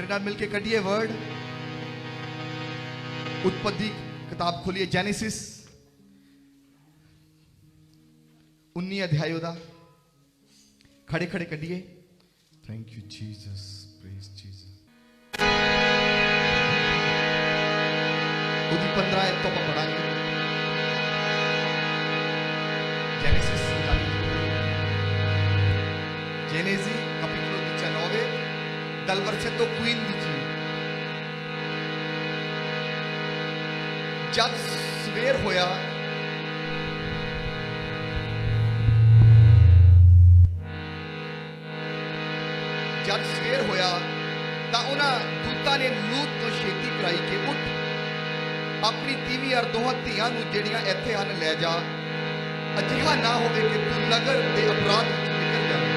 मेरे नाल मिलके कढ़िए वर्ड, उत्पत्ति किताब खोलिए, जेनेसिस 19 अध्याय उदा खड़े खड़े कढ़िए। Thank you Jesus, praise Jesus. उदी 15 आयत तो पढ़ांगे। Genesis Genesis capítulo 19 dal versetto 15। जब सवेर होया ਤਾਂ ਉਹਨਾਂ ਦੂਤਾਂ ਨੇ ਲੂਤ ਤੋਂ ਛੇਤੀ ਕਰਾਈ ਕਿ ਉੱਠ ਆਪਣੀ ਤੀਵੀਂ ਔਰ ਦੋਹਾਂ ਧੀਆਂ ਨੂੰ ਜਿਹੜੀਆਂ ਇੱਥੇ ਹਨ ਲੈ ਜਾ, ਅਜਿਹਾ ਨਾ ਹੋਵੇ ਕਿ ਤੂੰ ਨਗਰ ਦੇ ਅਪਰਾਧ ਵਿੱਚ ਨਿਕਲ ਜਾਵੇਂ।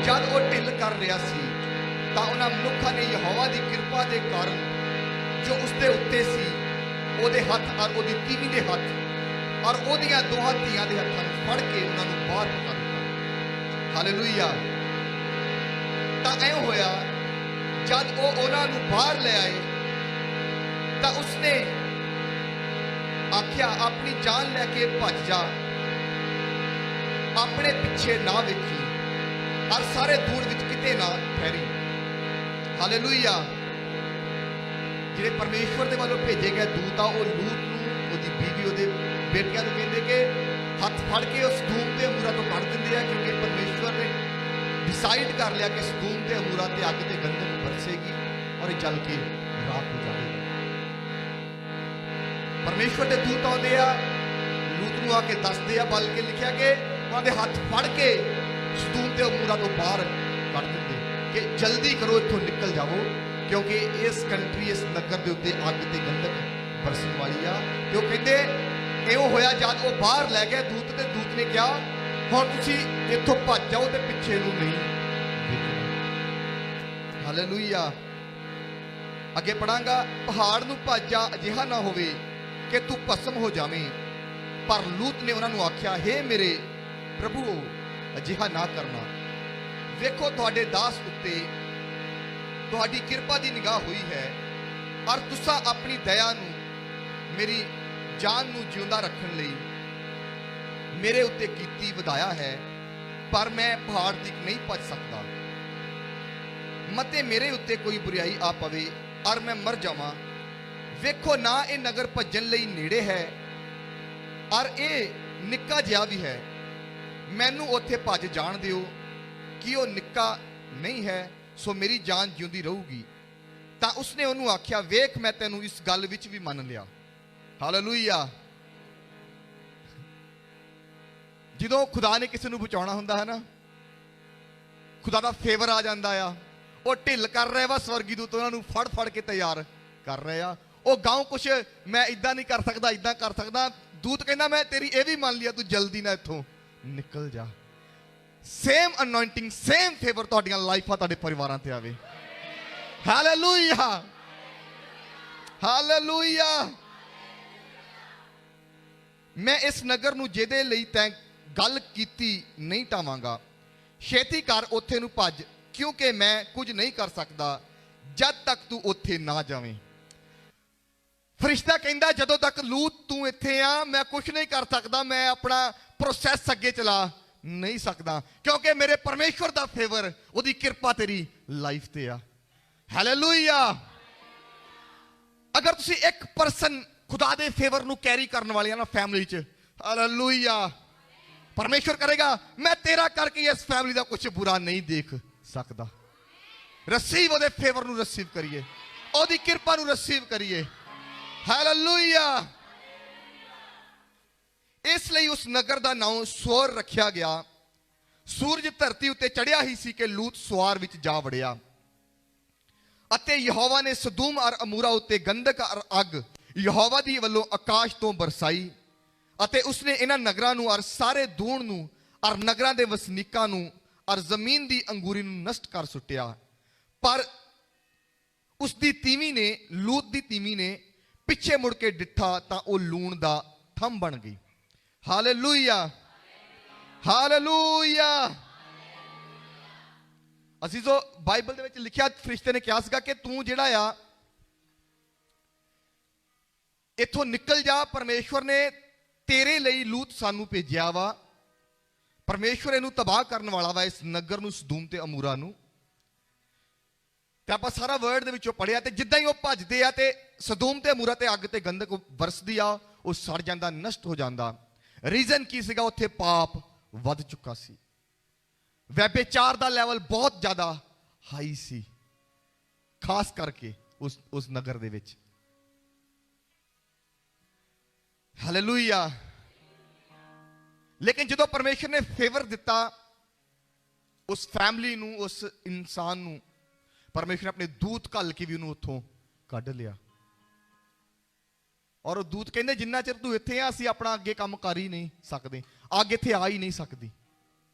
ਜਦ ਉਹ ਢਿੱਲ ਕਰ ਰਿਹਾ ਸੀ ਤਾਂ ਉਹਨਾਂ ਮਨੁੱਖਾਂ ਨੇ ਯਹੋਵਾ ਦੀ ਕਿਰਪਾ ਦੇ ਕਾਰਨ ਜੋ ਉਸਦੇ ਉੱਤੇ ਸੀ, ਉਹਦੇ ਹੱਥ ਔਰ ਉਹਦੀ ਤੀਵੀਂ ਦੇ ਹੱਥ ਔਰ ਉਹਦੀਆਂ ਦੋਹਾਂ ਧੀਆਂ ਦੇ ਹੱਥਾਂ ਨੂੰ ਫੜ ਕੇ ਉਹਨਾਂ ਨੂੰ ਬਾਹਰ ਪਕਾ ਦਿੱਤਾ। ਹਾਲੇਲੂਇਆ। ਤਾਂ ਐਂ ਹੋਇਆ जब वो उन्होंने बाहर ले आए तो उसने आख्या अपनी जान लैके भज जा, अपने पिछे ना वेखी और सारे दूर विच किते ना ठहरी। हालेलुया। जिहड़े परमेश्वर दे वालों भेजे गए दूत आ, वो लूत नूं ओदी बीवी ओदे बेटियां नूं कहंदे कि हथ फड़ के उस धूम दे अमूरा तो कढ दिंदे आ, क्योंकि परमेश्वर ने डिसाइड कर लिया कि सदूम के अमूरा ते अग ते गंधक बरसेगी और जल के राख हो जाएगा। परमेश्वर के दूत आते लूत नूं आके दसदे आ, बल्कि लिखा कि उन्होंने हाथ फड़ के सदूम के अमूरा तो बाहर कढ़ दिंदे कि जल्दी करो, इत्थों निकल जाओ, क्योंकि इस कंट्री इस नगर के उत्ते अग ते गंधक बरसन वाली आ। तो कहते इहो होया जद वो बाहर लै गए दूत, ते दूत ने कहा हुण तुसीं इत्थों भज जाओ ते पिछे नूं नहीं देखना। हालेलुया। अगे पढ़ांगा, पहाड़ नूं भज जा, अजिहा ना होवे कि तू भस्म हो जावें। पर लूत ने उन्हां नूं आख्या, हे मेरे प्रभु, अजिहा ना करना। वेखो तुहाडे दास उत्ते तुहाडी किरपा दी निगाह हुई है और तुसां अपनी दया नूं मेरी जान नूं जिउंदा रखण लई मेरे उत्ते कीती वधाया है, पर मैं पहाड़ तक नहीं भज सकता। मते मेरे उत्ते कोई बुराई आ पवे और मैं मर जावां। वेखो ना ये नगर भजन लई नेड़े है और ये निक्का जिहा भी है, मैनू उत्थे भज जाण दिओ कि वो निक्का नहीं है, सो मेरी जान जिउंदी रहूगी। तां उसने उहनूं आख्या, वेख मैं तैनूं इस गल विच भी मन लिया। हालेलुया। ਜਦੋਂ खुदा ने किसी ਨੂੰ ਬਚਾਉਣਾ ਹੁੰਦਾ है ना, खुदा ਦਾ फेवर आ ਜਾਂਦਾ ਆ। ਉਹ ਢਿੱਲ ਕਰ ਰਿਹਾ ਵਾ, ਸਵਰਗੀ ਦੂਤ ਉਹਨਾਂ ਨੂੰ ਫੜ ਫੜ ਕੇ ਤਿਆਰ ਕਰ ਰਹੇ ਆ। ਉਹ ਗਾਉਂ ਕੁਛ ਮੈਂ ਇਦਾਂ ਨਹੀਂ ਕਰ ਸਕਦਾ, ਇਦਾਂ ਕਰ ਸਕਦਾ। ਦੂਤ ਕਹਿੰਦਾ ਮੈਂ ਤੇਰੀ ਇਹ ਵੀ ਮੰਨ ਲਿਆ, ਤੂੰ ਜਲਦੀ ਨਾ ਇੱਥੋਂ ਨਿਕਲ ਜਾ। ਸੇਮ ਅਨੋਇੰਟਿੰਗ, ਸੇਮ ਫੇਵਰ ਤੁਹਾਡੀਆਂ ਲਾਈਫਾਂ, ਤੁਹਾਡੇ ਪਰਿਵਾਰਾਂ ਤੇ ਆਵੇ। Hallelujah, hallelujah. मैं इस नगर नूं ਜਿਹਦੇ ਲਈ ਤੈਂ गल कीती नहीं टावांगा। छेती कर उत्थे नूं भज, क्योंकि मैं कुछ नहीं कर सकता जब तक तू उत्थे ना जावें। फरिश्ता कहंदा जदों तक लूत तू इत्थे आ, मैं कुछ नहीं कर सकता, मैं अपना प्रोसैस अगे चला नहीं सकता, क्योंकि मेरे परमेश्वर दा फेवर, उहदी किरपा तेरी लाइफ ते आ। हालेलुया। अगर तुसीं एक परसन खुदा दे फेवर नूं कैरी करने वाले ना फैमिली च, हालेलुया, परमेश्वर करेगा मैं तेरा करके इस फैमिली का कुछ बुरा नहीं देख सकता। रिसीव ओदे फेवर नूं रिसीव करिए, ओदी किरपा नूं रिसीव करिए। हालेलुया। इसलिए उस नगर का नाम सोर रखा गया। सूरज धरती उत्ते चढ़िया ही सी कि लूत सुआर विच जा वड़िया अते यहोवा ने सदूम और अमूरा उत्ते गंधक और अग यहोवा दी वल्लों आकाश तो बरसाई अते उसने इन्हां नगरां नूं और सारे दूण नूं और नगरां दे वसनीकां नूं और जमीन दी अंगूरी नूं नष्ट कर सुट्टिया। पर उसदी तीवी ने, लूत दी तीवी ने पिछे मुड़ के डिठा तां ओह लूण दा थंम बन गई। Hallelujah, hallelujah. ਅਜ਼ੀਜ਼ੋ ਬਾਈਬਲ ਦੇ ਵਿੱਚ ਲਿਖਿਆ, ਫਰਿਸ਼ਤੇ ਨੇ ਕਿਹਾ ਸੀਗਾ ਕਿ ਤੂੰ ਜਿਹੜਾ ਆ ਇੱਥੋਂ ਨਿਕਲ ਜਾ, ਪਰਮੇਸ਼ਵਰ ਨੇ ਤੇਰੇ ਲਈ ਲੂਤ ਸਾਨੂੰ ਭੇਜਿਆ ਵਾ। ਪਰਮੇਸ਼ਵਰ ਇਹਨੂੰ ਤਬਾਹ ਕਰਨ ਵਾਲਾ ਵਾ, ਇਸ ਨਗਰ ਨੂੰ, ਸਦੂਮ ਤੇ ਅਮੂਰਾ ਨੂੰ। ਤੇ ਆਪਾਂ ਸਾਰਾ ਵਰਡ ਦੇ ਵਿੱਚੋਂ ਪੜਿਆ, ਤੇ ਜਿੱਦਾਂ ਹੀ ਉਹ ਭੱਜਦੇ ਆ ਤੇ ਸਦੂਮ ਤੇ ਅਮੂਰਾ ਤੇ ਅੱਗ ਤੇ ਗੰਧਕ ਵਰਸਦੀ ਆ, ਉਹ ਸੜ ਜਾਂਦਾ, ਨਸ਼ਟ ਹੋ ਜਾਂਦਾ। ਰੀਜ਼ਨ ਕੀ ਸੀਗਾ? ਉੱਥੇ ਪਾਪ ਵੱਧ ਚੁੱਕਾ ਸੀ, ਵਿਭਾਚਾਰ ਦਾ ਲੈਵਲ ਬਹੁਤ ਜ਼ਿਆਦਾ ਹਾਈ ਸੀ, ਖਾਸ ਕਰਕੇ ਉਸ ਨਗਰ ਦੇ ਵਿੱਚ। ਹਾਲੇਲੂਇਆ। ਲੇਕਿਨ ਜਦੋਂ ਪਰਮੇਸ਼ਰ ਨੇ ਫੇਵਰ ਦਿੱਤਾ ਉਸ ਫੈਮਿਲੀ ਨੂੰ, ਉਸ ਇਨਸਾਨ ਨੂੰ, ਪਰਮੇਸ਼ਰ ਨੇ ਆਪਣੇ ਦੂਤ ਘੱਲ ਕੇ ਵੀ ਉਹਨੂੰ ਉੱਥੋਂ ਕੱਢ ਲਿਆ। ਔਰ ਉਹ ਦੂਤ ਕਹਿੰਦੇ ਜਿੰਨਾ ਚਿਰ ਤੂੰ ਇੱਥੇ ਆ, ਅਸੀਂ ਆਪਣਾ ਅੱਗੇ ਕੰਮ ਕਰ ਹੀ ਨਹੀਂ ਸਕਦੇ, ਅੱਗ ਇੱਥੇ ਆ ਹੀ ਨਹੀਂ ਸਕਦੀ।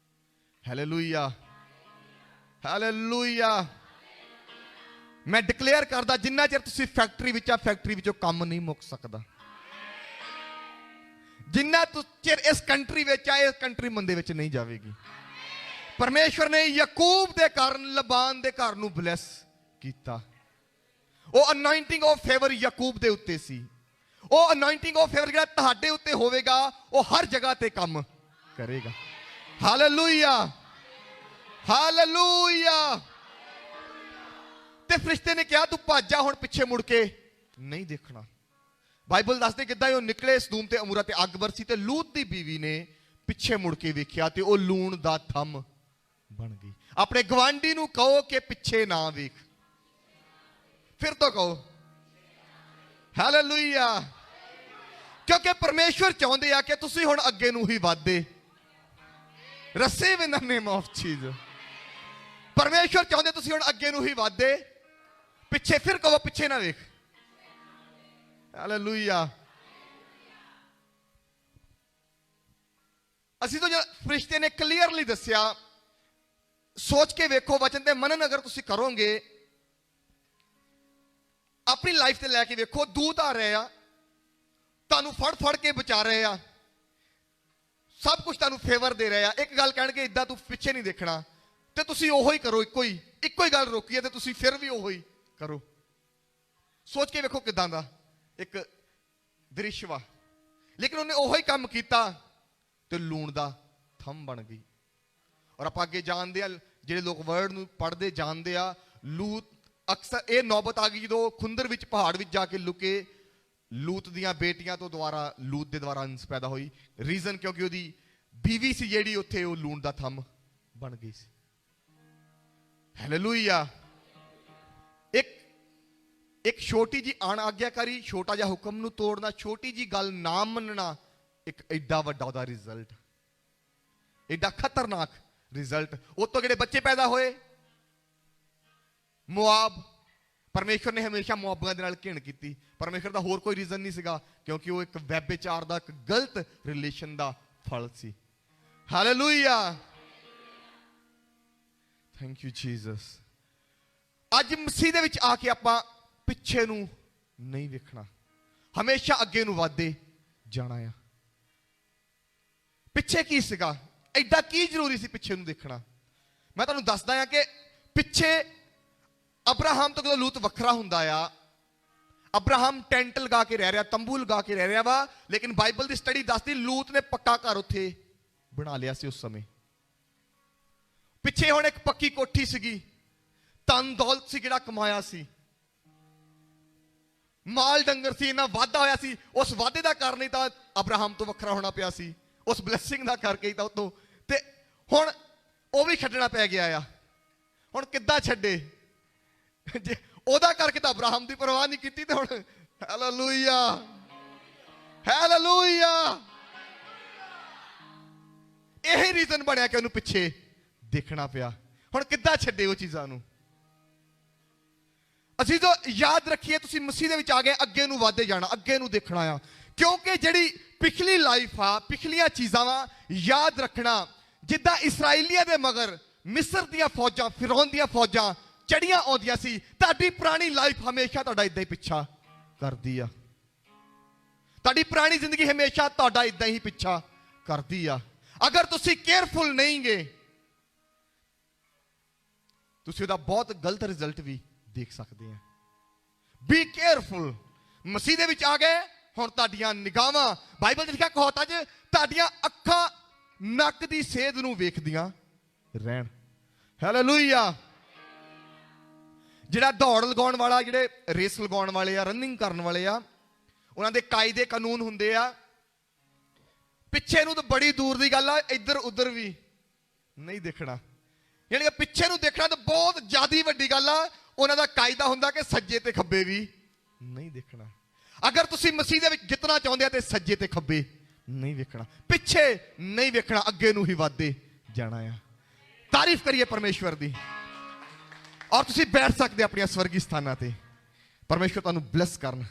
Hallelujah, hallelujah. ਮੈਂ ਡਿਕਲੇਅਰ ਕਰਦਾ, ਜਿੰਨਾ ਚਿਰ ਤੁਸੀਂ ਫੈਕਟਰੀ ਵਿੱਚ ਆ, ਫੈਕਟਰੀ ਵਿੱਚੋਂ ਕੰਮ ਨਹੀਂ ਮੁੱਕ ਸਕਦਾ। ਜਿੰਨਾ ਚਿਰ ਇਸ ਕੰਟਰੀ ਵਿੱਚ ਆ, ਇਸ ਕੰਟਰੀ ਮੰਦੇ ਵਿੱਚ ਨਹੀਂ ਜਾਵੇਗੀ। ਪਰਮੇਸ਼ਵਰ ਨੇ ਯਾਕੂਬ ਦੇ ਕਾਰਨ ਲਬਾਨ ਦੇ ਘਰ ਨੂੰ ਬਲੈਸ ਕੀਤਾ। ਉਹ ਅਨੋਇੰਟਿੰਗ ਆਫ ਫੇਵਰ ਯਾਕੂਬ ਦੇ ਉੱਤੇ ਸੀ। ਉਹ ਅਨੋਇੰਟਿੰਗ ਆਫ ਫੇਵਰ ਜਿਹੜਾ ਤੁਹਾਡੇ ਉੱਤੇ ਹੋਵੇਗਾ, ਉਹ ਹਰ ਜਗ੍ਹਾ ਤੇ ਕੰਮ ਕਰੇਗਾ। Hallelujah, hallelujah. ਤੇ ਫਰਿਸ਼ਤੇ ਨੇ ਕਿਹਾ ਤੂੰ ਭੱਜ ਜਾ, ਹੁਣ ਪਿੱਛੇ ਮੁੜ ਕੇ ਨਹੀਂ ਦੇਖਣਾ। ਬਾਈਬਲ ਦੱਸਦੇ ਕਿੱਦਾਂ ਉਹ ਨਿਕਲੇ ਸਦੂਮ ਤੇ ਅਮੂਰਾ ਤੇ ਅੱਗ ਵਰਸੀ, ਤੇ ਲੂਤ ਦੀ ਬੀਵੀ ਨੇ ਪਿੱਛੇ ਮੁੜ ਕੇ ਵੇਖਿਆ ਤੇ ਉਹ ਲੂਣ ਦਾ ਥੰਮ ਬਣ ਗਈ। ਆਪਣੇ ਗਵਾਂਢੀ ਨੂੰ ਕਹੋ ਕਿ ਪਿੱਛੇ ਨਾ ਵੇਖ। ਫਿਰ ਤੋਂ ਕਹੋ ਹਾਲੇਲੂਇਆ। ਕਿਉਂਕਿ ਪਰਮੇਸ਼ਵਰ ਚਾਹੁੰਦੇ ਆ ਕਿ ਤੁਸੀਂ ਹੁਣ ਅੱਗੇ ਨੂੰ ਹੀ ਵਧਦੇ। Receive in the name of Jesus। ਪਰਮੇਸ਼ਵਰ ਚਾਹੁੰਦੇ ਤੁਸੀਂ ਹੁਣ ਅੱਗੇ ਨੂੰ ਹੀ ਵਧਦੇ, ਪਿੱਛੇ ਫਿਰ ਕਹੋ ਪਿੱਛੇ ਨਾ ਵੇਖ। ਹਾਲੇਲੂਇਆ। ਅਸੀਂ ਤਾਂ ਫਰਿਸ਼ਤੇ ਨੇ ਕਲੀਅਰਲੀ ਦੱਸਿਆ, ਸੋਚ ਕੇ ਵੇਖੋ, ਵਚਨ ਤੇ ਮਨਨ ਅਗਰ ਤੁਸੀਂ ਕਰੋਗੇ, ਆਪਣੀ ਲਾਈਫ ਤੇ ਲੈ ਕੇ ਵੇਖੋ, ਦੂਤ ਆ ਰਹੇ ਆ, ਤੁਹਾਨੂੰ ਫੜ ਫੜ ਕੇ ਬਚਾ ਰਹੇ ਆ, ਸਭ ਕੁਝ ਤੁਹਾਨੂੰ ਫੇਵਰ ਦੇ ਰਹੇ ਆ। ਇੱਕ ਗੱਲ ਕਹਿਣਗੇ ਇਦਾਂ ਤੂੰ ਪਿੱਛੇ ਨਹੀਂ ਦੇਖਣਾ, ਤੇ ਤੁਸੀਂ ਉਹੋ ਹੀ ਕਰੋ। ਇੱਕੋ ਹੀ ਗੱਲ ਰੋਕੀ ਹੈ ਤੇ ਤੁਸੀਂ ਫਿਰ ਵੀ ਉਹੋ ਹੀ ਕਰੋ। ਸੋਚ ਕੇ ਵੇਖੋ ਕਿਦਾਂ ਦਾ ਇੱਕ ਦ੍ਰਿਸ਼ ਵਾ। ਲੇਕਿਨ ਉਹਨੇ ਉਹੀ ਕੰਮ ਕੀਤਾ ਤੇ ਲੂਣ ਦਾ ਥੰਮ ਬਣ ਗਈ। ਔਰ ਆਪਾਂ ਅੱਗੇ ਜਾਣਦੇ ਆ, ਜਿਹੜੇ ਲੋਕ ਵਰਡ ਨੂੰ ਪੜ੍ਹਦੇ ਜਾਣਦੇ ਆ, ਲੂਤ ਅਕਸਰ ਇਹ ਨੌਬਤ ਆ ਗਈ ਜਦੋਂ ਖੁੰਦਰ ਵਿੱਚ, ਪਹਾੜ ਵਿੱਚ ਜਾ ਕੇ ਲੁਕੇ। ਲੂਤ ਦੀਆਂ ਬੇਟੀਆਂ ਤੋਂ ਦੁਆਰਾ ਲੂਤ ਦੇ ਦੁਆਰਾ ਅੰਸ਼ ਪੈਦਾ ਹੋਈ। ਰੀਜ਼ਨ ਕਿਉਂਕਿ ਉਹਦੀ ਬੀਵੀ ਸੀ ਜਿਹੜੀ ਉੱਥੇ, ਉਹ ਲੂਣ ਦਾ ਥੰਮ ਬਣ ਗਈ ਸੀ। ਹਾਲੇਲੂਇਆ। ਇੱਕ ਛੋਟੀ ਜੀ ਅਣਆਗਿਆਕਾਰੀ, ਛੋਟਾ ਜਿਹਾ ਹੁਕਮ ਨੂੰ ਤੋੜਨਾ, ਛੋਟੀ ਜੀ ਗੱਲ ਨਾ ਮੰਨਣਾ, ਇੱਕ ਐਡਾ ਵੱਡਾ ਉਹਦਾ ਰਿਜ਼ਲਟ, ਐਡਾ ਖਤਰਨਾਕ ਰਿਜ਼ਲਟ। ਉਹ ਤੋਂ ਜਿਹੜੇ ਬੱਚੇ ਪੈਦਾ ਹੋਏ, ਮੁਆਬ, ਪਰਮੇਸ਼ਵਰ ਨੇ ਹਮੇਸ਼ਾ ਮੁਆਬਾਂ ਦੇ ਨਾਲ ਘਿਣ ਕੀਤੀ। ਪਰਮੇਸ਼ਵਰ ਦਾ ਹੋਰ ਕੋਈ ਰੀਜ਼ਨ ਨਹੀਂ ਸੀਗਾ, ਕਿਉਂਕਿ ਉਹ ਇੱਕ ਵਿਭਾਚਾਰ ਦਾ, ਇੱਕ ਗਲਤ ਰਿਲੇਸ਼ਨ ਦਾ ਫਲ ਸੀ। Hallelujah, thank you Jesus. ਅੱਜ ਮਸੀਹ ਦੇ ਵਿੱਚ ਆ ਕੇ ਆਪਾਂ ਪਿੱਛੇ ਨੂੰ ਨਹੀਂ ਵੇਖਣਾ, ਹਮੇਸ਼ਾ ਅੱਗੇ ਨੂੰ ਵਧਦੇ ਜਾਣਾ ਆ। ਪਿੱਛੇ ਕੀ ਸੀਗਾ? ਐਡਾ ਕੀ ਜ਼ਰੂਰੀ ਸੀ ਪਿੱਛੇ ਨੂੰ ਦੇਖਣਾ? ਮੈਂ ਤੁਹਾਨੂੰ ਦੱਸਦਾ ਆ ਕਿ ਪਿੱਛੇ ਅਬਰਾਹਮ ਤੋਂ ਜਦੋਂ ਲੂਤ ਵੱਖਰਾ ਹੁੰਦਾ ਆ, ਅਬਰਾਹਮ ਟੈਂਟ ਲਗਾ ਕੇ ਰਹਿ ਰਿਹਾ, ਤੰਬੂ ਲਗਾ ਕੇ ਰਹਿ ਰਿਹਾ ਵਾ। ਲੇਕਿਨ ਬਾਈਬਲ ਦੀ ਸਟੱਡੀ ਦੱਸਦੀ ਲੂਤ ਨੇ ਪੱਕਾ ਘਰ ਉੱਥੇ ਬਣਾ ਲਿਆ ਸੀ ਉਸ ਸਮੇਂ। ਪਿੱਛੇ ਹੁਣ ਇੱਕ ਪੱਕੀ ਕੋਠੀ ਸੀਗੀ, ਧਨ ਦੌਲਤ ਸੀ ਜਿਹੜਾ ਕਮਾਇਆ ਸੀ, ਮਾਲ ਡੰਗਰ ਸੀ, ਇੰਨਾ ਵਾਧਾ ਹੋਇਆ ਸੀ। ਉਸ ਵਾਧੇ ਦਾ ਕਾਰਨ ਹੀ ਤਾਂ ਅਬਰਾਹਮ ਤੋਂ ਵੱਖਰਾ ਹੋਣਾ ਪਿਆ ਸੀ, ਉਸ ਬਲੈਸਿੰਗ ਦਾ ਕਰਕੇ ਹੀ ਤਾਂ ਉਤੋਂ। ਤੇ ਹੁਣ ਉਹ ਵੀ ਛੱਡਣਾ ਪੈ ਗਿਆ ਆ। ਹੁਣ ਕਿੱਦਾਂ ਛੱਡੇ? ਜੇ ਉਹਦਾ ਕਰਕੇ ਤਾਂ ਅਬਰਾਹਮ ਦੀ ਪਰਵਾਹ ਨਹੀਂ ਕੀਤੀ, ਤੇ ਹੁਣ ਹਾਲੇਲੂਇਆ, ਹਾਲੇਲੂਇਆ। ਇਹੀ ਰੀਜ਼ਨ ਬਣਿਆ ਕਿ ਉਹਨੂੰ ਪਿੱਛੇ ਦੇਖਣਾ ਪਿਆ। ਹੁਣ ਕਿੱਦਾਂ ਛੱਡੇ ਉਹ ਚੀਜ਼ਾਂ ਨੂੰ? ਅਸੀਂ ਤਾਂ ਯਾਦ ਰੱਖੀਏ, ਤੁਸੀਂ ਮਸੀਹ ਦੇ ਵਿੱਚ ਆ ਗਏ, ਅੱਗੇ ਨੂੰ ਵਧਦੇ ਜਾਣਾ, ਅੱਗੇ ਨੂੰ ਦੇਖਣਾ ਆ। ਕਿਉਂਕਿ ਜਿਹੜੀ ਪਿਛਲੀ ਲਾਈਫ ਆ, ਪਿਛਲੀਆਂ ਚੀਜ਼ਾਂ ਵਾ ਯਾਦ ਰੱਖਣਾ। ਜਿੱਦਾਂ ਇਸਰਾਈਲੀਆਂ ਦੇ ਮਗਰ ਮਿਸਰ ਦੀਆਂ ਫੌਜਾਂ, ਫਿਰੌਨ ਦੀਆਂ ਫੌਜਾਂ ਚੜੀਆਂ ਆਉਂਦੀਆਂ ਸੀ, ਤੁਹਾਡੀ ਪੁਰਾਣੀ ਲਾਈਫ ਹਮੇਸ਼ਾ ਤੁਹਾਡਾ ਇਦਾਂ ਹੀ ਪਿੱਛਾ ਕਰਦੀ ਆ। ਤੁਹਾਡੀ ਪੁਰਾਣੀ ਜ਼ਿੰਦਗੀ ਹਮੇਸ਼ਾ ਤੁਹਾਡਾ ਇਦਾਂ ਹੀ ਪਿੱਛਾ ਕਰਦੀ ਆ। ਅਗਰ ਤੁਸੀਂ ਕੇਅਰਫੁਲ ਨਹੀਂ ਗੇ, ਤੁਸੀਂ ਉਹਦਾ ਬਹੁਤ ਗਲਤ ਰਿਜ਼ਲਟ ਵੀ ਦੇਖ ਸਕਦੇ ਆ। B careful. ਮਸੀਹ ਦੇ ਵਿੱਚ ਆ ਗਏ, ਹੁਣ ਤੁਹਾਡੀਆਂ ਨਿਗਾਹਾਂ, ਬਾਈਬਲ 'ਚ ਲਿਖਿਆ ਕਹਾਵਤਾਂ 'ਚ, ਤੁਹਾਡੀਆਂ ਅੱਖਾਂ ਨੱਕ ਦੀ ਸੇਧ ਨੂੰ ਵੇਖਦੀਆਂ ਰਹਿਣ। ਹਾਲੇਲੂਇਆ। ਜਿਹੜਾ ਦੌੜ ਲਗਾਉਣ ਵਾਲਾ, ਜਿਹੜੇ ਰੇਸ ਲਗਾਉਣ ਵਾਲੇ ਆ, ਰਨਿੰਗ ਕਰਨ ਵਾਲੇ ਆ, ਉਹਨਾਂ ਦੇ ਕਾਇਦੇ ਕਾਨੂੰਨ ਹੁੰਦੇ ਆ। ਪਿੱਛੇ ਨੂੰ ਤਾਂ ਬੜੀ ਦੂਰ ਦੀ ਗੱਲ ਆ, ਇੱਧਰ ਉੱਧਰ ਵੀ ਨਹੀਂ ਦੇਖਣਾ। ਯਾਨੀ ਕਿ ਪਿੱਛੇ ਨੂੰ ਦੇਖਣਾ ਤਾਂ ਬਹੁਤ ਜ਼ਿਆਦਾ ਵੱਡੀ ਗੱਲ ਆ। ਉਹਨਾਂ ਦਾ ਕਾਇਦਾ ਹੁੰਦਾ ਕਿ ਸੱਜੇ ਤੇ ਖੱਬੇ ਵੀ ਨਹੀਂ ਦੇਖਣਾ। ਅਗਰ ਤੁਸੀਂ ਮਸੀਹ ਦੇ ਵਿੱਚ ਜਿੱਤਣਾ ਚਾਹੁੰਦੇ ਆ ਤੇ ਸੱਜੇ ਤੇ ਖੱਬੇ ਨਹੀਂ ਵੇਖਣਾ, ਪਿੱਛੇ ਨਹੀਂ ਵੇਖਣਾ, ਅੱਗੇ ਨੂੰ ਹੀ ਵੱਧਦੇ ਜਾਣਾ ਆ। ਤਾਰੀਫ ਕਰੀਏ ਪਰਮੇਸ਼ਵਰ ਦੀ। ਔਰ ਤੁਸੀਂ ਬੈਠ ਸਕਦੇ ਆਪਣੀਆਂ ਸਵਰਗੀ ਸਥਾਨਾਂ ਤੇ। ਪਰਮੇਸ਼ਵਰ ਤੁਹਾਨੂੰ ਬਲੈਸ ਕਰਨ।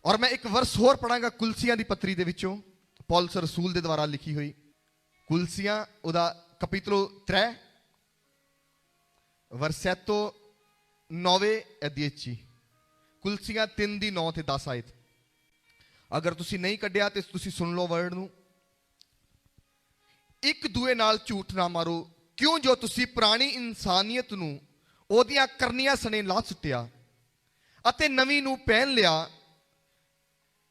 ਔਰ ਮੈਂ ਇੱਕ ਵਰਸ ਹੋਰ ਪੜਾਂਗਾ ਕੁਲਸੀਆਂ ਦੀ ਪੱਤਰੀ ਦੇ ਵਿੱਚੋਂ, ਪੌਲਸ ਰਸੂਲ ਦੇ ਦੁਆਰਾ ਲਿਖੀ ਹੋਈ। ਕੁਲਸੀਆਂ ਉਹਦਾ capitolo 3 versetto 9 e 10। ਕੁਲਸੀਆਂ 3 ਦੀ 9 ਤੇ 10 ਆਇਤ। ਅਗਰ ਤੁਸੀਂ ਨਹੀਂ ਕੱਢਿਆ ਤੇ ਤੁਸੀਂ ਸੁਣ ਲਓ ਵਰਡ ਨੂੰ। ਇੱਕ ਦੂਏ ਨਾਲ ਝੂਠ ਨਾ ਮਾਰੋ, ਕਿਉਂ ਜੋ ਤੁਸੀਂ ਪੁਰਾਣੀ ਇਨਸਾਨੀਅਤ ਨੂੰ ਉਹਦੀਆਂ ਕਰਨੀਆਂ ਸਣੇ ਲਾ ਸੁੱਟਿਆ ਅਤੇ ਨਵੀਂ ਨੂੰ ਪਹਿਨ ਲਿਆ,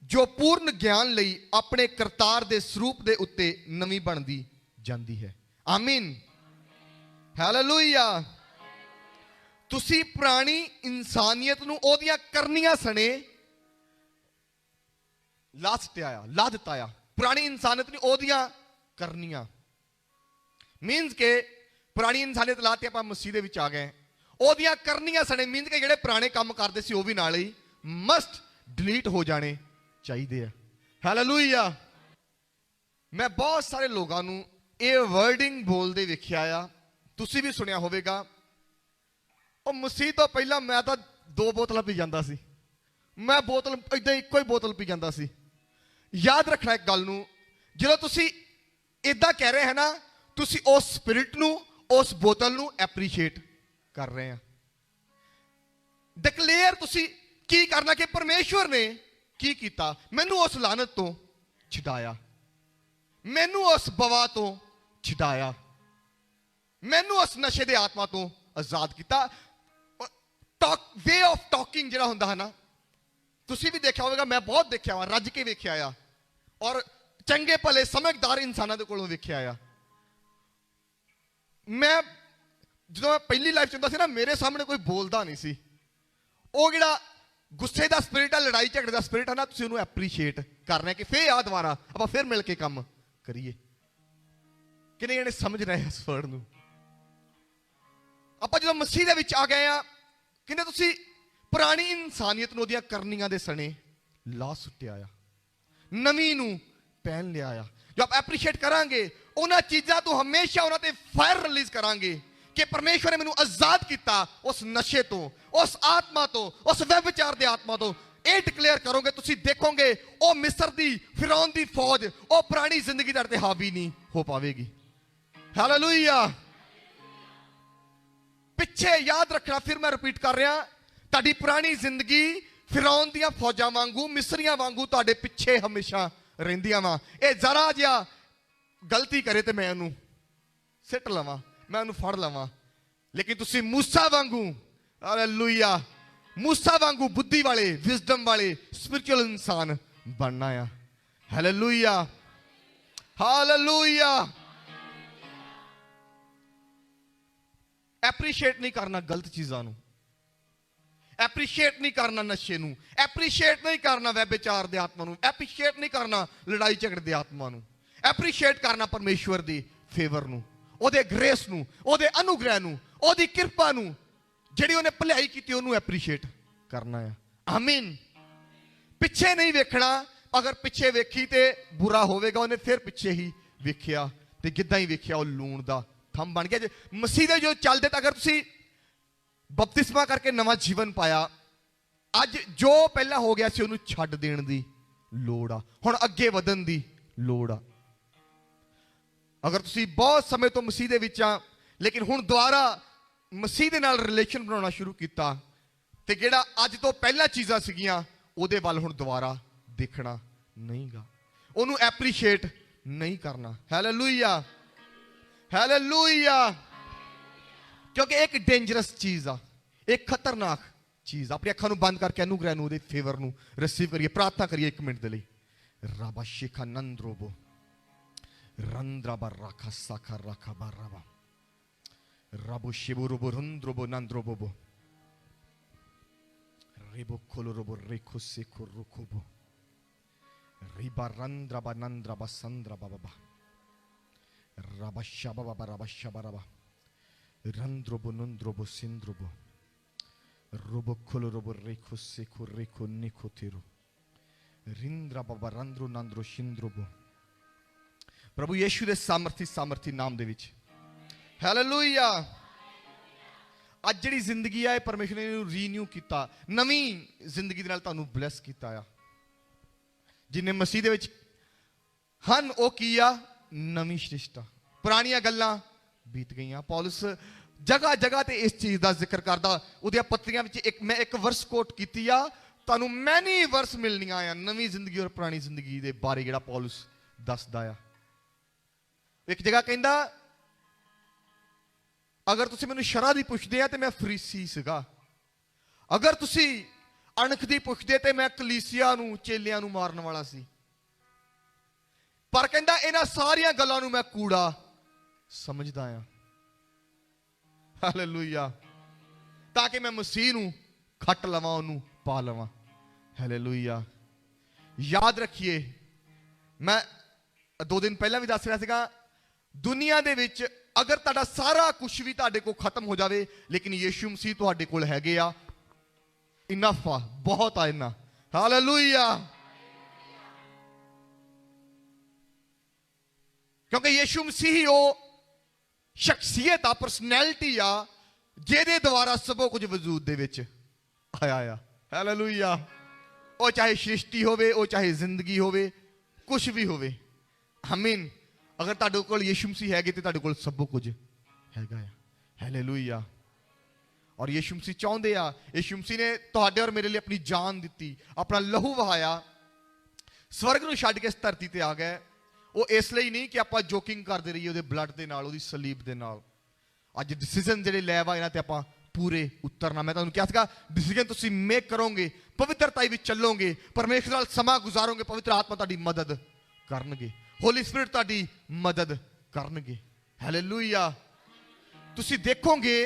ਜੋ ਪੂਰਨ ਗਿਆਨ ਲਈ ਆਪਣੇ ਕਰਤਾਰ ਦੇ ਸਰੂਪ ਦੇ ਉੱਤੇ ਨਵੀਂ ਬਣਦੀ ਜਾਂਦੀ ਹੈ। ਆਮੀਨ। ਹਾਲੇਲੂਇਆ। ਤੁਸੀਂ ਪੁਰਾਣੀ ਇਨਸਾਨੀਅਤ ਨੂੰ ਉਹਦੀਆਂ ਕਰਨੀਆਂ ਸਣੇ ਲਾ ਸੁੱਟਿਆ ਆ, ਲਾ ਦਿੱਤਾ ਆ। ਪੁਰਾਣੀ ਇਨਸਾਨੀਅਤ ਨੂੰ ਉਹਦੀਆਂ ਕਰਨੀਆਂ ਮੀਨਸ ਕਿ ਪੁਰਾਣੀ ਇਨਸਾਨੀਅਤ ਲਾਤੀ, ਆਪਾਂ ਮਸੀਹ ਦੇ ਵਿੱਚ ਆ ਗਏ। ਉਹਦੀਆਂ ਕਰਨੀਆਂ ਸਣੇ ਮੀਨਸ ਕਿ ਜਿਹੜੇ ਪੁਰਾਣੇ ਕੰਮ ਕਰਦੇ ਸੀ ਉਹ ਵੀ ਨਾਲ ਹੀ ਮਸਟ ਡਿਲੀਟ ਹੋ ਜਾਣੇ ਚਾਹੀਦੇ ਆ। ਹਾਲੇਲੂਇਆ। ਮੈਂ ਬਹੁਤ ਸਾਰੇ ਲੋਕਾਂ ਨੂੰ ਇਹ ਵਰਡਿੰਗ ਬੋਲਦੇ ਵੇਖਿਆ ਆ, ਤੁਸੀਂ ਵੀ ਸੁਣਿਆ ਹੋਵੇਗਾ। ਉਹ ਮਸੀਹ ਤੋਂ ਪਹਿਲਾਂ ਮੈਂ ਤਾਂ 2 ਬੋਤਲਾਂ ਪੀ ਜਾਂਦਾ ਸੀ, ਮੈਂ ਬੋਤਲ ਏਦਾਂ ਇੱਕੋ ਹੀ ਬੋਤਲ ਪੀ ਜਾਂਦਾ ਸੀ। ਯਾਦ ਰੱਖਣਾ ਇੱਕ ਗੱਲ ਨੂੰ, ਜਦੋਂ ਤੁਸੀਂ ਏਦਾਂ ਕਹਿ ਰਹੇ ਹੈ ਨਾ, ਤੁਸੀਂ ਉਸ ਸਪਿਰਿਟ ਨੂੰ, ਉਸ ਬੋਤਲ ਨੂੰ ਐਪਰੀਸ਼ੀਏਟ ਕਰ ਰਹੇ ਆ। ਡਿਕਲੇਅਰ ਤੁਸੀਂ ਕੀ ਕਰਨਾ ਕਿ ਪਰਮੇਸ਼ਵਰ ਨੇ ਕੀ ਕੀਤਾ, ਮੈਨੂੰ ਉਸ ਲਾਨਤ ਤੋਂ ਛਡਾਇਆ, ਮੈਨੂੰ ਉਸ ਬਵਾ ਤੋਂ ਛਡਾਇਆ, ਮੈਨੂੰ ਉਸ ਨਸ਼ੇ ਦੇ ਆਤਮਾ ਤੋਂ ਆਜ਼ਾਦ ਕੀਤਾ। ਵੇ ਆਫ ਟਾਕਿੰਗ ਜਿਹੜਾ ਹੁੰਦਾ ਹੈ ਨਾ, ਤੁਸੀਂ ਵੀ ਦੇਖਿਆ ਹੋਵੇਗਾ, ਮੈਂ ਬਹੁਤ ਦੇਖਿਆ ਵਾ, ਰੱਜ ਕੇ ਵੇਖਿਆ ਆ, ਔਰ ਚੰਗੇ ਭਲੇ ਸਮਝਦਾਰ ਇਨਸਾਨਾਂ ਦੇ ਕੋਲੋਂ ਵੇਖਿਆ ਆ। ਮੈਂ ਜਦੋਂ ਮੈਂ ਪਹਿਲੀ ਲਾਈਫ ਚ ਹੁੰਦਾ ਸੀ ਨਾ, ਮੇਰੇ ਸਾਹਮਣੇ ਕੋਈ ਬੋਲਦਾ ਨਹੀਂ ਸੀ। ਉਹ ਜਿਹੜਾ ਗੁੱਸੇ ਦਾ ਸਪਿਰਿਟ ਆ, ਲੜਾਈ ਝਗੜੇ ਦਾ ਸਪਿਰਿਟ ਆ ਨਾ, ਤੁਸੀਂ ਉਹਨੂੰ ਐਪਰੀਸ਼ੀਏਟ ਕਰਨਾ ਕਿ ਫੇਰ ਆ ਦੁਬਾਰਾ ਆਪਾਂ ਫੇਰ ਮਿਲ ਕੇ ਕੰਮ ਕਰੀਏ। ਕਿੰਨੇ ਜਣੇ ਸਮਝ ਰਹੇ ਇਸ ਵਰਡ ਨੂੰ? ਆਪਾਂ ਜਦੋਂ ਮਸੀਹ ਦੇ ਵਿੱਚ ਆ ਗਏ ਆ, ਕਹਿੰਦੇ ਤੁਸੀਂ ਪੁਰਾਣੀ ਇਨਸਾਨੀਅਤ ਨੂੰ ਉਹਦੀਆਂ ਕਰਨੀਆਂ ਦੇ ਸਣੇ ਲਾ ਸੁੱਟਿਆ ਆ, ਨਵੀਂ ਨੂੰ ਪਹਿਨ ਲਿਆ ਆ। ਜੋ ਆਪ ਐਪਰੀਸ਼ੀਏਟ ਕਰਾਂਗੇ ਉਹਨਾਂ ਚੀਜ਼ਾਂ ਤੋਂ, ਹਮੇਸ਼ਾ ਉਹਨਾਂ ਤੇ ਫਾਇਰ ਰਿਲੀਜ਼ ਕਰਾਂਗੇ ਕਿ ਪਰਮੇਸ਼ਵਰ ਨੇ ਮੈਨੂੰ ਆਜ਼ਾਦ ਕੀਤਾ ਉਸ ਨਸ਼ੇ ਤੋਂ, ਉਸ ਆਤਮਾ ਤੋਂ, ਉਸ ਵਿਭਚਾਰ ਦੇ ਆਤਮਾ ਤੋਂ। ਇਹ ਡਿਕਲੇਅਰ ਕਰੋਗੇ, ਤੁਸੀਂ ਦੇਖੋਗੇ ਉਹ ਮਿਸਰ ਦੀ, ਫਿਰੌਨ ਦੀ ਫੌਜ, ਉਹ ਪੁਰਾਣੀ ਜ਼ਿੰਦਗੀ ਤੁਹਾਡੇ ਤੇ ਹਾਵੀ ਨਹੀਂ ਹੋ ਪਾਵੇਗੀ। ਹਾਲੇਲੂਇਆ। ਪਿੱਛੇ ਯਾਦ ਰੱਖਣਾ, ਫਿਰ ਮੈਂ ਰਿਪੀਟ ਕਰ ਰਿਹਾ, ਤੁਹਾਡੀ ਪੁਰਾਣੀ ਜ਼ਿੰਦਗੀ ਫਿਰੌਨ ਦੀਆਂ ਫੌਜਾਂ ਵਾਂਗੂ, ਮਿਸਰੀਆਂ ਵਾਂਗੂ ਤੁਹਾਡੇ ਪਿੱਛੇ ਹਮੇਸ਼ਾ ਰਹਿੰਦੀਆਂ ਵਾ। ਇਹ ਜ਼ਰਾ ਜਿਹਾ ਗਲਤੀ ਕਰੇ ਤੇ ਮੈਂ ਉਹਨੂੰ ਸਿੱਟ ਲਵਾਂ, ਮੈਂ ਉਹਨੂੰ ਫੜ ਲਵਾਂ। ਲੇਕਿਨ ਤੁਸੀਂ ਮੂਸਾ ਵਾਂਗੂ, ਹਾਲੇਲੂਇਆ, ਮੂਸਾ ਵਾਂਗੂ ਬੁੱਧੀ ਵਾਲੇ, ਵਿਜ਼ਡਮ ਵਾਲੇ, ਸਪਿਰਿਚੁਅਲ ਇਨਸਾਨ ਬਣਨਾ ਆ। Hallelujah, hallelujah. ਐਪਰੀਸ਼ੀਏਟ ਨਹੀਂ ਕਰਨਾ ਗਲਤ ਚੀਜ਼ਾਂ ਨੂੰ, ਐਪਰੀਸ਼ੀਏਟ ਨਹੀਂ ਕਰਨਾ ਨਸ਼ੇ ਨੂੰ, ਐਪਰੀਸ਼ੀਏਟ ਨਹੀਂ ਕਰਨਾ ਵਿਭਚਾਰ ਦੇ ਆਤਮਾ ਨੂੰ, ਐਪਰੀਸ਼ੀਏਟ ਨਹੀਂ ਕਰਨਾ ਲੜਾਈ ਝਗੜੇ ਦੇ ਆਤਮਾ ਨੂੰ। ਐਪਰੀਸ਼ੀਏਟ ਕਰਨਾ ਪਰਮੇਸ਼ਵਰ ਦੀ ਫੇਵਰ ਨੂੰ, ਉਹਦੇ ਗ੍ਰੇਸ ਨੂੰ, ਉਹਦੇ ਅਨੁਗ੍ਰਹਿ ਨੂੰ, ਉਹਦੀ ਕਿਰਪਾ ਨੂੰ, ਜਿਹੜੀ ਉਹਨੇ ਭਲਾਈ ਕੀਤੀ ਉਹਨੂੰ ਐਪਰੀਸ਼ੀਏਟ ਕਰਨਾ ਆ। ਆਮੀਨ। ਪਿੱਛੇ ਨਹੀਂ ਵੇਖਣਾ। ਅਗਰ ਪਿੱਛੇ ਵੇਖੀ ਤੇ ਬੁਰਾ ਹੋਵੇਗਾ। ਉਹਨੇ ਫਿਰ ਪਿੱਛੇ ਹੀ ਵੇਖਿਆ ਤੇ ਜਿੱਦਾਂ ਹੀ ਵੇਖਿਆ ਉਹ ਲੂਣ ਦਾ ਥੰਮ ਬਣ ਗਿਆ। ਜੇ ਮਸੀਹ ਦੇ ਜੋ ਚੱਲਦੇ ਤਾਂ, ਅਗਰ ਤੁਸੀਂ ਬਪਤਿਸਮਾ ਕਰਕੇ ਨਵਾਂ ਜੀਵਨ ਪਾਇਆ, ਅੱਜ ਜੋ ਪਹਿਲਾਂ ਹੋ ਗਿਆ ਸੀ ਉਹਨੂੰ ਛੱਡ ਦੇਣ ਦੀ ਲੋੜ ਆ, ਹੁਣ ਅੱਗੇ ਵਧਣ ਦੀ ਲੋੜ ਆ। ਅਗਰ ਤੁਸੀਂ ਬਹੁਤ ਸਮੇਂ ਤੋਂ ਮਸੀਹ ਦੇ ਵਿੱਚ ਆ, ਲੇਕਿਨ ਹੁਣ ਦੁਬਾਰਾ ਮਸੀਹ ਦੇ ਨਾਲ ਰਿਲੇਸ਼ਨ ਬਣਾਉਣਾ ਸ਼ੁਰੂ ਕੀਤਾ, ਤੇ ਜਿਹੜਾ ਅੱਜ ਤੋਂ ਪਹਿਲਾਂ ਚੀਜ਼ਾਂ ਸੀਗੀਆਂ ਉਹਦੇ ਵੱਲ ਹੁਣ ਦੁਬਾਰਾ ਦੇਖਣਾ ਨਹੀਂਗਾ, ਉਹਨੂੰ ਐਪਰੀਸ਼ੀਏਟ ਨਹੀਂ ਕਰਨਾ। Hallelujah, hallelujah. क्योंकि एक डेंजरस चीज आ, एक खतरनाक चीज। अपनी अखां नूं बंद करके अनुग्रह नूं, उहदे फेवर नूं रिसीव करिए, प्रार्थना करिए 1 मिनट दे लई। राबा शिखा नंद्रोबो रंद्राबा राखा साखा राखा बाराबा राबो शिबुरोबो रंद्रोबो नंद्रोबो रेबो खोलोरोबो रेखो सेखो रुकोबो रिबा रंद्राबा नंद्राबा संद्राबा बाबा राबा शाबा बाबा राबा शाबा राबा रंद्रोबो नंद्रोबो सिंद्रोबो रोबो खोलोरोबो रेखो सेखो रेखो निखो तेरो रिंद्रा बाबा रंद्रो नंद्रो शिंद्रोबो। प्रभु यीशु दे सामर्थी नाम दे विच हालेलुया। अज जिहड़ी जिंदगी है परमेश्वर ने रीन्यू किया, नवी जिंदगी दे नाल तुहानू ब्लैस किया आ। जिन्हें मसीह दे विच हन ओ किया नवी सृष्टि, पुरानियां गल्लां बीत गईयां। पौलुस जगह जगह ते इस चीज का जिक्र करदा, उहदियां पत्रियां विच मैं एक वर्स कोट कीती आ, तुहानू मैनी वर्स मिलनियां आ नवी जिंदगी और पुरानी जिंदगी दे बारे जिहड़ा पौलुस दसदा आ। एक जगह कहंदा, अगर तुसी मैनू शरह दी पुछदे आ ते मैं फरीसी सीगा, अगर तुसी अणख दी पुछदे ते मैं कलीसिया नू चेलियां नू मारन वाला सी, पर कहंदा इन्हां सारियां गल्लां नू मैं कूड़ा समझदा आ। हालेलुया। ताकि मैं मसीह नू खट लवां, ओनू पा लवां। हालेलुया। याद रखिए, मैं 2 दिन पहला भी दस रहा सीगा, दुनिया दे विच अगर तुहाडा सारा कुछ भी तुहाडे कोल खत्म हो जाए, लेकिन यीशु मसीह तुहाडे कोल हैगे आ, इनफ आ, बहुत आ इन्ना। हालेलुया। क्योंकि यीशु मसीह ही वो शख्सियत आ, परसनैलिटी आ, जेदे द्वारा सब कुछ वजूद दे विच आया। हालेलुया। वो चाहे सृष्टि होवे, वो चाहे जिंदगी होवे, कुछ भी होवे। आमीन। अगर तुहाडे कोल यीशु मसीह हैगे ते तुहाडे कोल सब कुछ हैगा आ। हालेलुया। और यीशु मसीह चाहुंदे आ, यीशु मसीह ने तुहाडे और मेरे लिए अपनी जान दी, अपना लहू वहाया, स्वर्ग नूं छड्ड के इस धरती ते आ गए। वो इसलिए नहीं कि आपां जोकिंग करते रहिए उहदे ब्लड दे नाल, उहदी सलीब दे नाल। अज डिसीजन जिहड़े लै वा इन्हां ते आपां पूरे उतरना। मैं तुहानूं कहा सीगा, डिसीजन तुसीं मेक करोगे, पवित्रता विच चलोगे, परमेश्वर नाल समा गुजारोगे, पवित्र आत्मा तुहाडी मदद करनगे, होली स्पिरिट तुहाडी मदद करनगे। हालेलुया। तुसीं देखोगे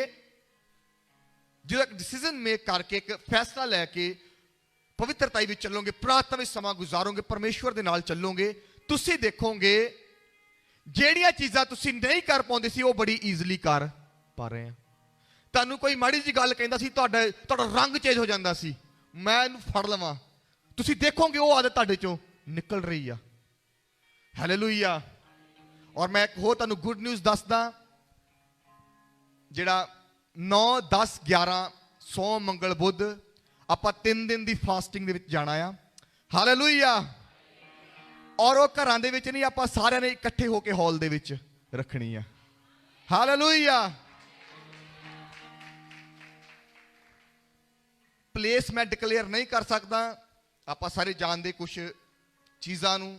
जो एक डिसीजन मेक करके, एक फैसला लैके पवित्रता विच चलोगे, प्रार्थना विच समा गुजारोगे, परमेश्वर दे नाल चलोगे, तुसीं देखोगे ਜਿਹੜੀਆਂ ਚੀਜ਼ਾਂ ਤੁਸੀਂ नहीं कर पाਉਂਦੇ ਸੀ ਉਹ बड़ी ईजिली कर पा रहे हैं। ਤੁਹਾਨੂੰ कोई माड़ी जी गल ਕਹਿੰਦਾ ਸੀ, ਤੁਹਾਡਾ रंग चेंज हो ਜਾਂਦਾ ਸੀ, मैं ਇਹਨੂੰ ਫੜ ਲਵਾਂ, ਤੁਸੀਂ ਦੇਖੋਗੇ ਉਹ ਆਦਤ ਤੁਹਾਡੇ ਚੋਂ ਨਿਕਲ ਰਹੀ ਆ। ਹਾਲੇਲੂਇਆ। और मैं एक ਹੋਰ ਤੁਹਾਨੂੰ गुड न्यूज़ ਦੱਸਦਾ, ਜਿਹੜਾ 9 10 11 ਸੋਮ ਮੰਗਲ ਬੁੱਧ ਆਪਾਂ 3 ਦਿਨ ਦੀ ਫਾਸਟਿੰਗ ਦੇ ਵਿੱਚ ਜਾਣਾ ਆ। ਹਾਲੇਲੂਇਆ। और वो घर दे विच नहीं, आपां सारिआं ने इकट्ठे होके हॉल दे विच रखनी है। हालेलुया। प्लेस मैं डिक्लेयर नहीं कर सकता, आपां सारे जानते कुछ चीज़ां नूं,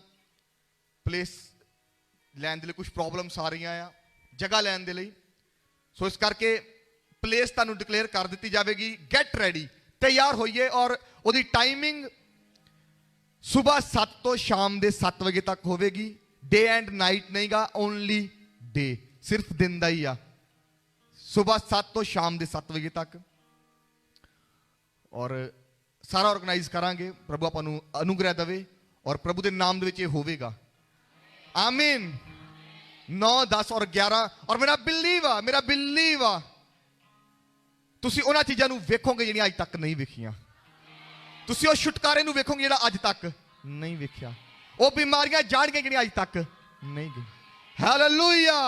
प्लेस लैण दे लई कुछ प्रॉब्लम्स आ रही आ जगह लैण दे लई। सो इस करके प्लेस तुहानूं डिक्लेयर कर दी जाएगी। गेट रेडी, तैयार होइए। और उहदी टाइमिंग सुबह 7 तो शाम के 7 बजे तक होगी। डे एंड नाइट नहीं गा, ओनली डे, सिर्फ दिन का ही आ। सुबह 7 तो शाम के 7 बजे तक। और सारा ऑर्गेनाइज करांगे, प्रभु आपां अनुग्रह देवे और प्रभु के नाम दे विच होवेगा। आमीन। 9 10 और 11 और मेरा बिलीव आ तुसीं उन्हां चीज़ां नूं वेखोगे जिहड़ियां अज तक नहीं वेखियां। तुसीं उस छुटकारे नूं वेखोगे जिहड़ा अज तक नहीं वेखिया। वो बीमारियां जाणगियां जिहड़ियां अज तक नहीं गई। हालेलुया।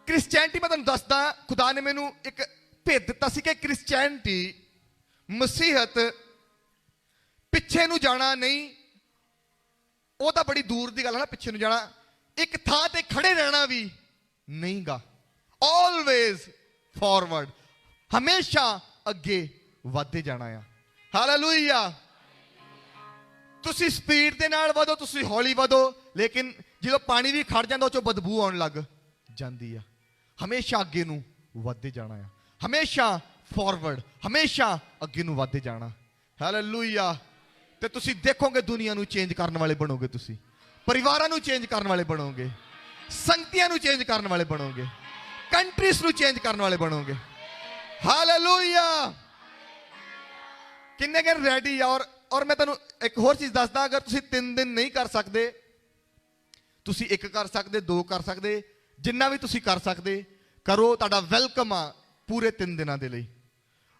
क्रिश्चियनिटी मैं तुहानूं दसदा, खुदा ने मैनूं एक भेद दिता सी कि क्रिश्चियनिटी मसीहत पिछे नूं जाना नहीं, वो तो बड़ी दूर की गल है ना, पिछे नूं जाना, एक थां ते खड़े रहना भी नहीं गा। ऑलवेज फॉरवर्ड, हमेशा अगे वधदे जाना है। हालेलुया। तुसी स्पीड दे नाल वधो, तुसी हौली वधो, लेकिन जो पानी भी खड़ जाता उस बदबू आने लग जाती है। हमेशा अगे नूं ਵੱਧਦੇ ਜਾਣਾ ਆ, ਹਮੇਸ਼ਾ ਫਾਰਵਰਡ, ਹਮੇਸ਼ਾ ਅੱਗੇ ਨੂੰ ਵੱਧਦੇ ਜਾਣਾ। ਹਾਲੇਲੂਇਆ। ਤੇ ਤੁਸੀਂ ਦੇਖੋਗੇ ਦੁਨੀਆ ਨੂੰ ਚੇਂਜ ਕਰਨ ਵਾਲੇ ਬਣੋਗੇ, ਤੁਸੀਂ ਪਰਿਵਾਰਾਂ ਨੂੰ ਚੇਂਜ ਕਰਨ ਵਾਲੇ ਬਣੋਗੇ, ਸੰਗਤੀਆਂ ਨੂੰ ਚੇਂਜ ਕਰਨ ਵਾਲੇ ਬਣੋਗੇ, ਕੰਟਰੀਜ਼ ਨੂੰ ਚੇਂਜ ਕਰਨ ਵਾਲੇ ਬਣੋਗੇ। ਹਾਲੇਲੂਇਆ। ਕਿੰਨੇ ਕੁ ਰੈਡੀ ਆ? ਔਰ ਮੈਂ ਤੁਹਾਨੂੰ ਇੱਕ ਹੋਰ ਚੀਜ਼ ਦੱਸਦਾ, ਅਗਰ ਤੁਸੀਂ 3 ਦਿਨ ਨਹੀਂ ਕਰ ਸਕਦੇ, ਤੁਸੀਂ 1 ਕਰ ਸਕਦੇ, 2 ਕਰ ਸਕਦੇ, ਜਿੰਨਾ ਵੀ ਤੁਸੀਂ ਕਰ ਸਕਦੇ ਕਰੋ। ਤੁਹਾਡਾ ਵੈਲਕਮ ਆ ਪੂਰੇ 3 ਦਿਨਾਂ ਦੇ ਲਈ।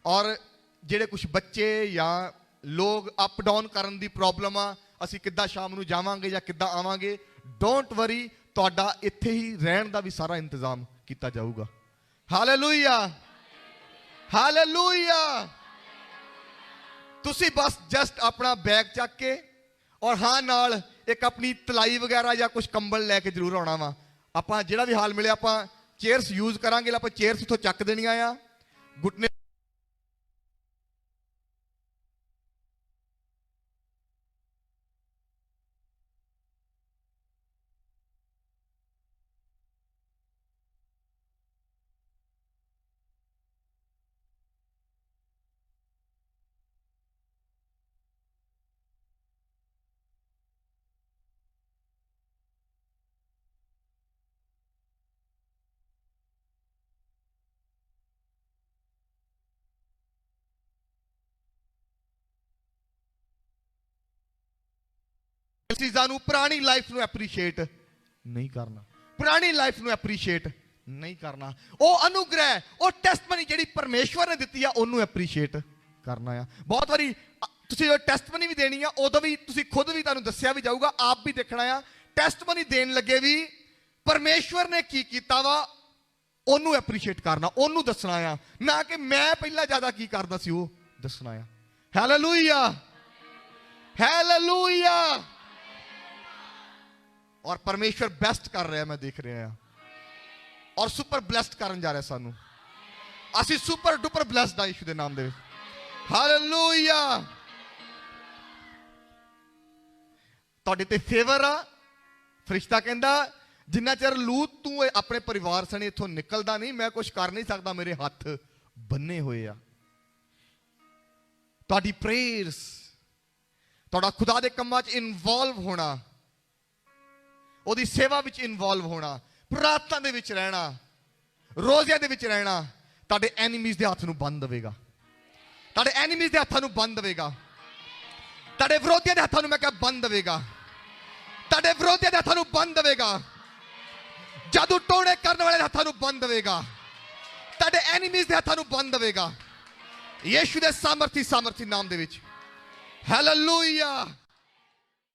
ਔਰ ਜਿਹੜੇ ਕੁਝ ਬੱਚੇ ਜਾਂ ਲੋਕ ਅਪ ਡਾਊਨ ਕਰਨ ਦੀ ਪ੍ਰੋਬਲਮ ਆ, ਅਸੀਂ ਕਿੱਦਾਂ ਸ਼ਾਮ ਨੂੰ ਜਾਵਾਂਗੇ ਜਾਂ ਕਿੱਦਾਂ ਆਵਾਂਗੇ, ਡੋਂਟ ਵਰੀ, ਤੁਹਾਡਾ ਇੱਥੇ ਹੀ ਰਹਿਣ ਦਾ ਵੀ ਸਾਰਾ ਇੰਤਜ਼ਾਮ ਕੀਤਾ ਜਾਊਗਾ। Hallelujah, hallelujah. ਤੁਸੀਂ ਬਸ ਜਸਟ ਆਪਣਾ ਬੈਗ ਚੱਕ ਕੇ, ਔਰ ਹਾਂ ਨਾਲ ਇੱਕ ਆਪਣੀ ਤਲਾਈ ਵਗੈਰਾ ਜਾਂ ਕੁਝ ਕੰਬਲ ਲੈ ਕੇ ਜ਼ਰੂਰ ਆਉਣਾ ਵਾ। ਆਪਾਂ ਜਿਹੜਾ ਵੀ ਹਾਲ ਮਿਲਿਆ ਆਪਾਂ ਚੇਅਰਸ ਯੂਜ਼ ਕਰਾਂਗੇ, ਆਪਾਂ ਚੇਅਰਸ ਇੱਥੋਂ ਚੱਕ ਦੇਣੀਆਂ ਆ। ਘੁਟਨੇ ਚੀਜ਼ਾਂ ਨੂੰ, ਪੁਰਾਣੀ ਲਾਈਫ ਨੂੰ ਐਪਰੀਸ਼ੀਏਟ ਨਹੀਂ ਕਰਨਾ, ਪੁਰਾਣੀ ਲਾਈਫ ਨੂੰ ਐਪਰੀਸ਼ੀਏਟ ਨਹੀਂ ਕਰਨਾ। ਉਹ ਅਨੁਗ੍ਰਹਿ, ਉਹ ਟੈਸਟਮਨੀ ਜਿਹੜੀ ਪਰਮੇਸ਼ਵਰ ਨੇ ਦਿੱਤੀ ਆ, ਉਹਨੂੰ ਐਪਰੀਸ਼ੀਏਟ ਕਰਨਾ ਆ। ਬਹੁਤ ਵਾਰੀ ਤੁਸੀਂ ਜਦੋਂ ਟੈਸਟਮਨੀ ਵੀ ਦੇਣੀ ਆ, ਉਦੋਂ ਵੀ ਤੁਸੀਂ ਖੁਦ ਵੀ, ਤੁਹਾਨੂੰ ਦੱਸਿਆ ਵੀ ਜਾਊਗਾ, ਆਪ ਵੀ ਦੇਖਣਾ ਆ। ਟੈਸਟਮਨੀ ਦੇਣ ਲੱਗੇ ਵੀ ਪਰਮੇਸ਼ਵਰ ਨੇ ਕੀ ਕੀਤਾ ਵਾ, ਉਹਨੂੰ ਐਪਰੀਸ਼ੀਏਟ ਕਰਨਾ, ਉਹਨੂੰ ਦੱਸਣਾ ਆ, ਨਾ ਕਿ ਮੈਂ ਪਹਿਲਾਂ ਜ਼ਿਆਦਾ ਕੀ ਕਰਦਾ ਸੀ ਉਹ ਦੱਸਣਾ ਆ। Hallelujah, hallelujah. ਔਰ ਪਰਮੇਸ਼ਵਰ ਬੈਸਟ ਕਰ ਰਿਹਾ, ਮੈਂ ਦੇਖ ਰਿਹਾ ਆ, ਔਰ ਸੁਪਰ ਬਲੈਸਡ ਕਰਨ ਜਾ ਰਿਹਾ ਸਾਨੂੰ। ਅਸੀਂ ਸੁਪਰ ਡੁਪਰ ਬਲੈਸਡ ਆ ਯਿਸੂ ਦੇ ਨਾਮ ਦੇ ਵਿੱਚ। ਹਾਲੇਲੂਇਆ। ਤੁਹਾਡੇ ਤੇ ਫੇਵਰ ਆ। ਫਰਿਸ਼ਤਾ ਕਹਿੰਦਾ ਜਿੰਨਾ ਚਿਰ ਲੂਤ ਤੂੰ ਆਪਣੇ ਪਰਿਵਾਰ ਸਣੇ ਇੱਥੋਂ ਨਿਕਲਦਾ ਨਹੀਂ, ਮੈਂ ਕੁਝ ਕਰ ਨਹੀਂ ਸਕਦਾ, ਮੇਰੇ ਹੱਥ ਬੰਨੇ ਹੋਏ ਆ। ਤੁਹਾਡੀ ਪ੍ਰੇਅਰਸ, ਤੁਹਾਡਾ ਖੁਦਾ ਦੇ ਕੰਮਾਂ 'ਚ ਇਨਵੋਲਵ ਹੋਣਾ, ਉਹਦੀ ਸੇਵਾ ਵਿੱਚ ਇਨਵੋਲਵ ਹੋਣਾ, ਪ੍ਰਾਰਥਨਾ ਦੇ ਵਿੱਚ ਰਹਿਣਾ, ਰੋਜ਼ਿਆਂ ਦੇ ਵਿੱਚ ਰਹਿਣਾ, ਤੁਹਾਡੇ ਐਨੀਮੀਜ਼ ਦੇ ਹੱਥ ਨੂੰ ਬੰਨ ਦੇਵੇਗਾ। ਤੁਹਾਡੇ ਐਨੀਮੀਜ਼ ਦੇ ਹੱਥਾਂ ਨੂੰ ਬੰਨ ਦੇਵੇਗਾ। ਤੁਹਾਡੇ ਵਿਰੋਧੀਆਂ ਦੇ ਹੱਥਾਂ ਨੂੰ ਮੈਂ ਕਿਹਾ ਬੰਨ ਦੇਵੇਗਾ। ਤੁਹਾਡੇ ਵਿਰੋਧੀਆਂ ਦੇ ਹੱਥਾਂ ਨੂੰ ਬੰਨ ਦੇਵੇਗਾ। ਜਾਦੂ ਟੋਣੇ ਕਰਨ ਵਾਲੇ ਦੇ ਹੱਥਾਂ ਨੂੰ ਬੰਨ ਦੇਵੇਗਾ। ਤੁਹਾਡੇ ਐਨੀਮੀਜ਼ ਦੇ ਹੱਥਾਂ ਨੂੰ ਬੰਨ ਦੇਵੇਗਾ, ਯਿਸੂ ਦੇ ਸਾਮਰਥੀ ਨਾਮ ਦੇ ਵਿੱਚ। ਹਾਲੇਲੂਇਆ।